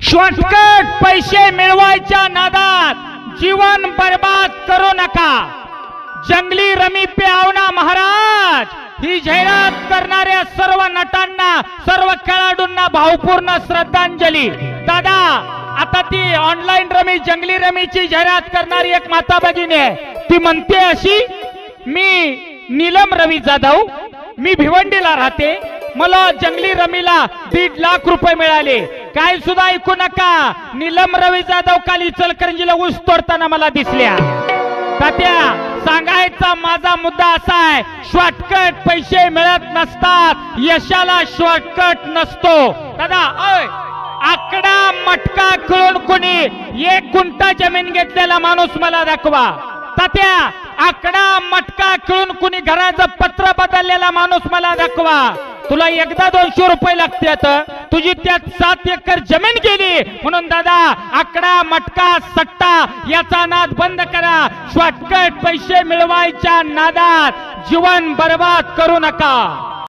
Shortcut पैसे मिळवायच्या नादात जीवन बर्बाद करू नका। जंगली रमी पे आओ ना महाराज ही जाहिरात करणाऱ्या सर्व नटांना सर्व खेळाडूंना भावपूर्ण श्रद्धांजली। दादा आता ती ऑनलाईन रमी जंगली रमीची जाहिरात करणारी एक माता भगिनी आहे, ती म्हणते अशी, मी नीलम रवी जाधव, मी भिवंडीला राहते, मला जंगली रमीला 1.5 लाख रुपये मिळाले। काय सुद्धा ऐकू नका, नीलम रवी जाधव काल इचलकरंजीला ऊस तोडताना मला दिसल्या। तात्या सांगायचा माझा मुद्दा असा आहे, शॉर्टकट पैसे मिळत नसतात, यशाला शॉर्टकट नसतो। दादा आकडा मटका खेळून कोणी 1 गुंठा जमीन घेतलेला माणूस मला दाखवा। तात्या आकडा मटका खेळून कोणी घराचं पत्र बदललेला माणूस मला दाखवा। तुला एकदा 200 रुपये लागतात, तुझी त्यात 7 एकर जमीन गेली म्हणून दादा आकडा मटका सट्टा याचा नाद बंद करा। शॉर्टकट पैसे मिळवायच्या नादात जीवन बर्बाद करू नका।